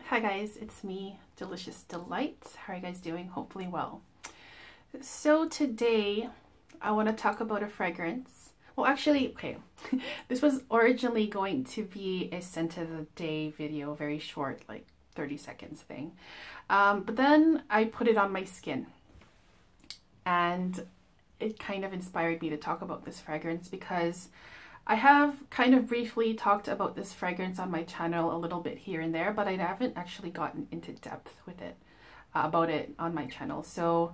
Hi guys, it's me, Delicious Delights. How are you guys doing? Hopefully well. So today I want to talk about a fragrance. Well, actually, okay, this was originally going to be a scent of the day video, very short, like 30 seconds thing. But then I put it on my skin and it kind of inspired me to talk about this fragrance because I have kind of briefly talked about this fragrance on my channel a little bit here and there, but I haven't actually gotten into depth with it, about it on my channel. So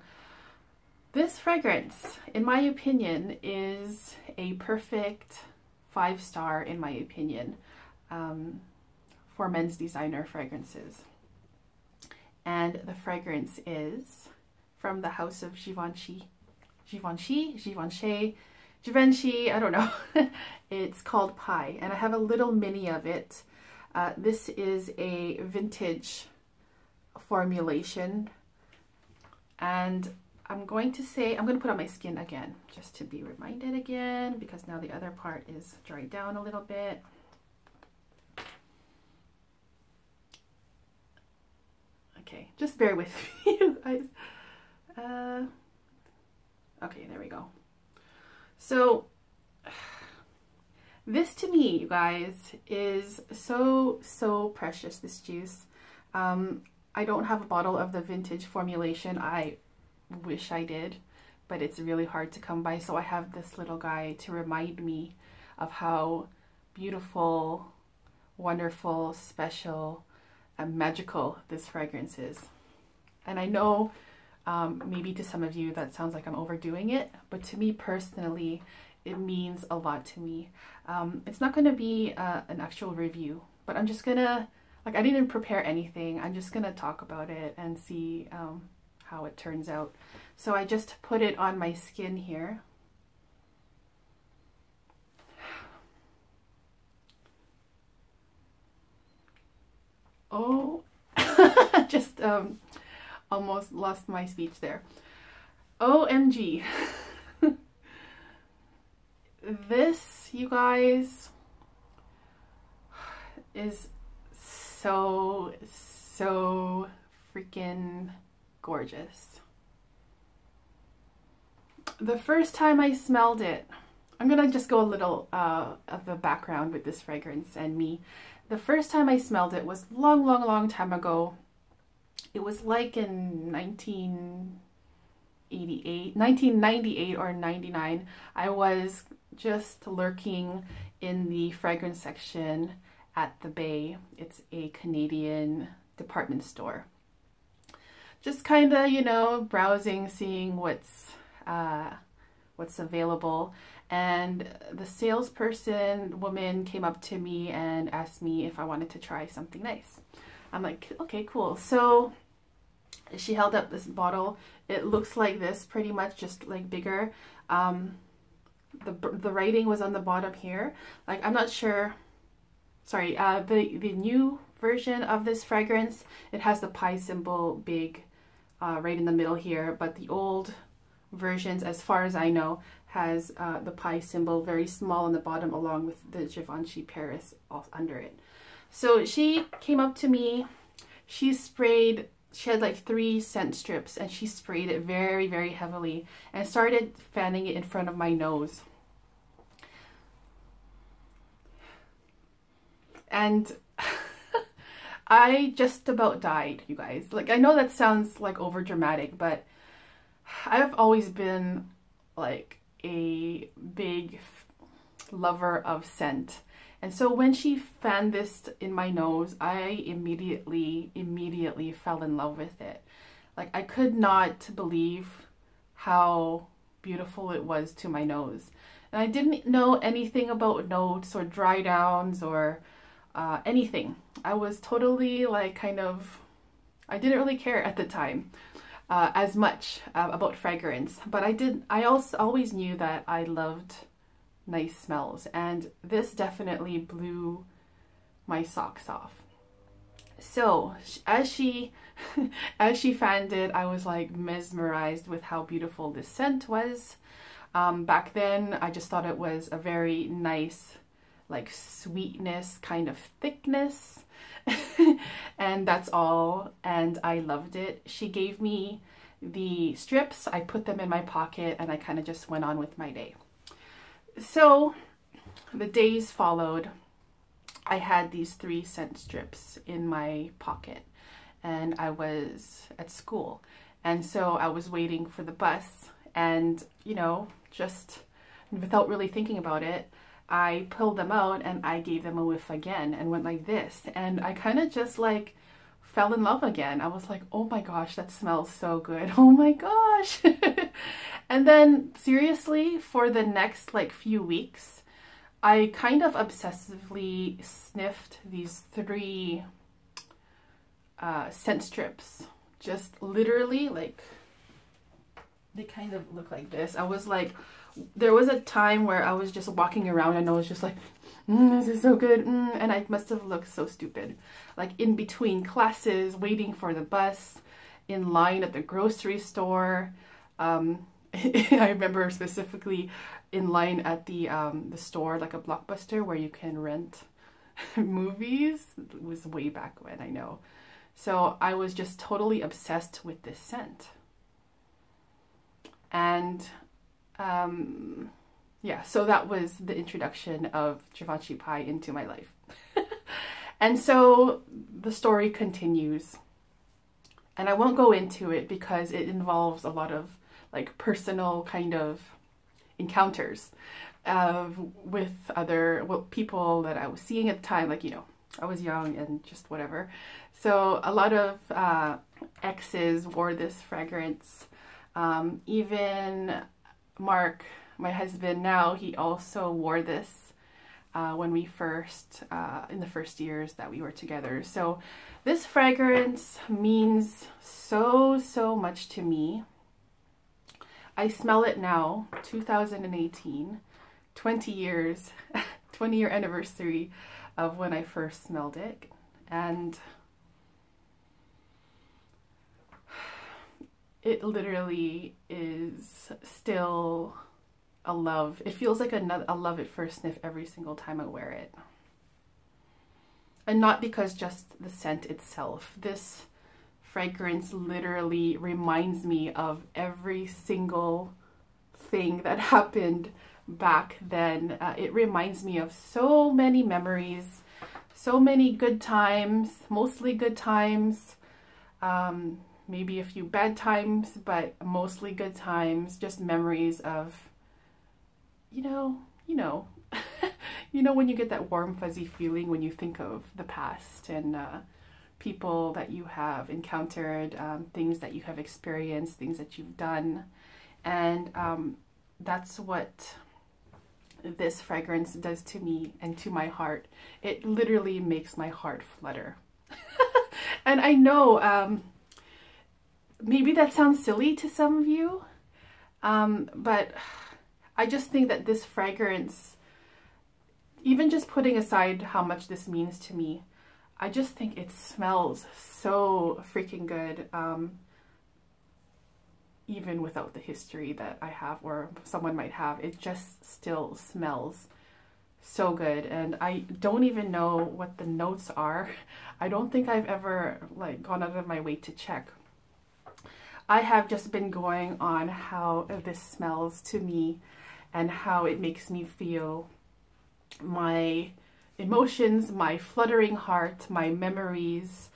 this fragrance, in my opinion, is a perfect 5-star, in my opinion, for men's designer fragrances. And the fragrance is from the house of Givenchy, I don't know. It's called Pie, and I have a little mini of it. This is a vintage formulation, and I'm going to put on my skin again, just to be reminded again, because now the other part is dried down a little bit. Okay, just bear with me, you guys. Okay, there we go. So this to me, you guys, is so precious, this juice. I don't have a bottle of the vintage formulation. I wish I did, but it's really hard to come by. So I have this little guy to remind me of how beautiful, wonderful, special, and magical this fragrance is. And I know maybe to some of you that sounds like I'm overdoing it, but to me personally, it means a lot to me. It's not going to be an actual review, but I'm just gonna, like, I didn't prepare anything. I'm just gonna talk about it and see how it turns out. So I just put it on my skin here. Oh, just almost lost my speech there. OMG. This, you guys, is so freaking gorgeous. The first time I smelled it, I'm gonna just go a little of the background with this fragrance and me. The first time I smelled it was long time ago. It was like in 1998 or 99. I was just lurking in the fragrance section at the Bay. It's a Canadian department store. Just kind of, you know, browsing, seeing what's available. And the salesperson woman came up to me and asked me if I wanted to try something nice. I'm like, okay, cool. So she held up this bottle. It looks like this, pretty much, just like bigger. The writing was on the bottom here. Like, I'm not sure. Sorry, the new version of this fragrance, it has the pie symbol big right in the middle here, but the old versions, as far as I know, has the pie symbol very small on the bottom, along with the Givenchy Paris under it. So she came up to me, she had like 3 scent strips, and she sprayed it very heavily and started fanning it in front of my nose. And I just about died, you guys. Like, I know that sounds like over dramatic, but I've always been like a big lover of scent. And so when she fanned this in my nose, I immediately fell in love with it. Like, I could not believe how beautiful it was to my nose. And I didn't know anything about notes or dry downs or anything. I was totally like I didn't really care at the time as much about fragrance, but I also always knew that I loved nice smells, and this definitely blew my socks off. So as she fanned it, I was like mesmerized with how beautiful this scent was. Back then I just thought it was a very nice, like, sweetness kind of thickness. and that's all, and I loved it. She gave me the strips, I put them in my pocket, and I kind of just went on with my day. So the days followed. I had these 3-cent strips in my pocket, and I was at school, and so I was waiting for the bus, and you know, just without really thinking about it, I pulled them out and I gave them a whiff again and went like this, and I kind of just like fell in love again. I was like, oh my gosh, that smells so good. Oh my gosh. And then seriously, for the next like few weeks, I kind of obsessively sniffed these 3 scent strips. Just literally, like, they kind of look like this. I was like, there was a time where I was just walking around and I was just like, this is so good, and I must have looked so stupid. Like in between classes, waiting for the bus, in line at the grocery store. I remember specifically in line at the store, like a Blockbuster where you can rent movies. It was way back when, I know. So I was just totally obsessed with this scent. And yeah, so that was the introduction of Givenchy Pie into my life. And so the story continues. And I won't go into it because it involves a lot of like personal kind of encounters with other people that I was seeing at the time. Like, you know, I was young and just whatever. So a lot of exes wore this fragrance. Even Mark, my husband now, he also wore this when we first, in the first years that we were together. So this fragrance means so much to me. I smell it now, 2018, 20 years, 20-year anniversary of when I first smelled it. And it literally is still a love. It feels like a love at first sniff every single time I wear it. And not because just the scent itself. This fragrance literally reminds me of every single thing that happened back then. It reminds me of so many memories, so many good times, mostly good times, maybe a few bad times, but mostly good times, just memories of, you know, you know when you get that warm fuzzy feeling when you think of the past and people that you have encountered, things that you have experienced, things that you've done. And that's what this fragrance does to me and to my heart. It literally makes my heart flutter. And I know maybe that sounds silly to some of you, but I just think that this fragrance, even just putting aside how much this means to me, I just think it smells so freaking good, even without the history that I have or someone might have. It just still smells so good, and I don't even know what the notes are. I don't think I've ever like gone out of my way to check. I have just been going on how this smells to me and how it makes me feel. My emotions, my fluttering heart, my memories,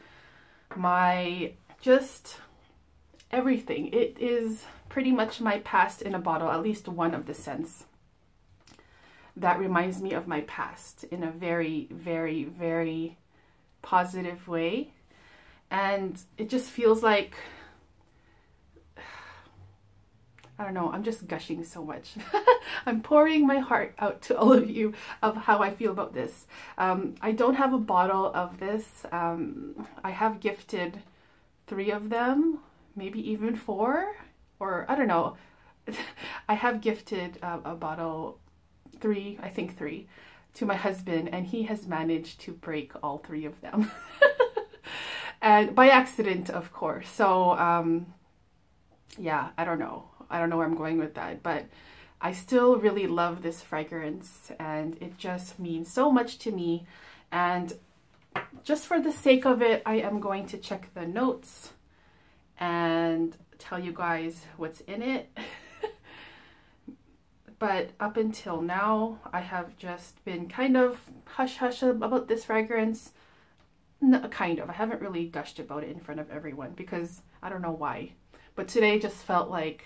my just everything. It is pretty much my past in a bottle, at least one of the scents that reminds me of my past in a very, very, very positive way. And it just feels like, I don't know, I'm just gushing so much. I'm pouring my heart out to all of you of how I feel about this. I don't have a bottle of this. I have gifted 3 of them, maybe even 4, or I don't know. I have gifted a bottle, 3, I think 3, to my husband, and he has managed to break all 3 of them. And by accident, of course. So, yeah, I don't know. I don't know where I'm going with that, but I still really love this fragrance, and it just means so much to me. And just for the sake of it, I am going to check the notes and tell you guys what's in it. But up until now, I have just been kind of hush-hush about this fragrance. No, kind of. I haven't really gushed about it in front of everyone because I don't know why. But today just felt like,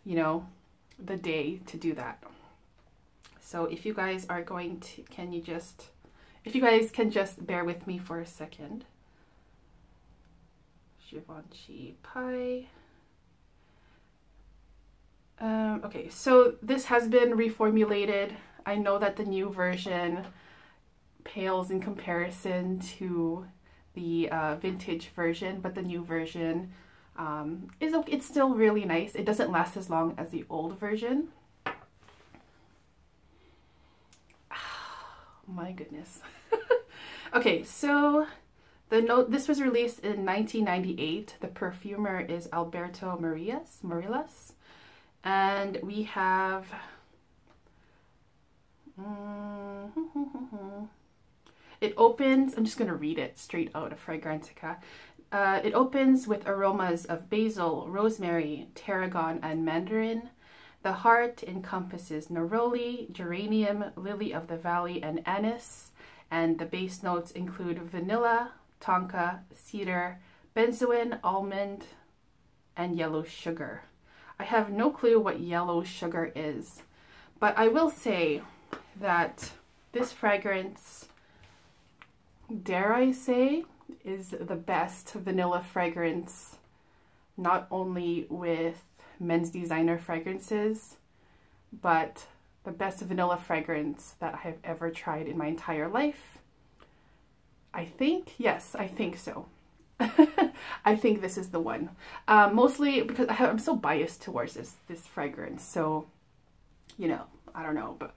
you know, the day to do that. So if you guys are going to, if you guys can just bear with me for a second. Givenchy pie. Okay, so this has been reformulated. I know that the new version pales in comparison to the vintage version, but the new version is okay. It's still really nice. It doesn't last as long as the old version. My goodness. Okay, so this was released in 1998. The perfumer is Alberto Morillas. And we have it opens, I'm just going to read it straight out of Fragrantica. It opens with aromas of basil, rosemary, tarragon, and mandarin. The heart encompasses neroli, geranium, lily of the valley, and anise. And the base notes include vanilla, tonka, cedar, benzoin, almond, and yellow sugar. I have no clue what yellow sugar is, but I will say that this fragrance, dare I say, is the best vanilla fragrance, not only with men's designer fragrances, but the best vanilla fragrance that I have ever tried in my entire life. I think, yes, I think so. I think this is the one. Mostly because I'm so biased towards this fragrance. So, you know, I don't know. But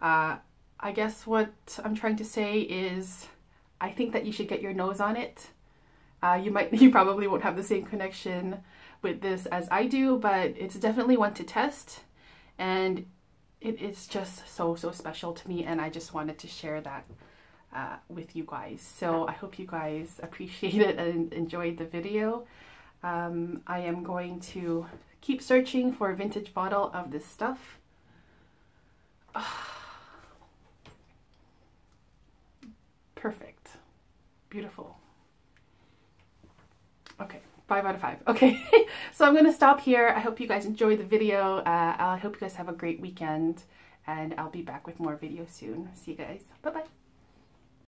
I guess what I'm trying to say is I think that you should get your nose on it. You probably won't have the same connection with this as I do, but it's definitely one to test. And it is just so special to me. And I just wanted to share that with you guys. So I hope you guys appreciate it and enjoyed the video. I am going to keep searching for a vintage bottle of this stuff. Perfect. Beautiful. Okay, 5 out of 5. Okay, so I'm going to stop here. I hope you guys enjoyed the video. I hope you guys have a great weekend, and I'll be back with more videos soon. See you guys. Bye-bye.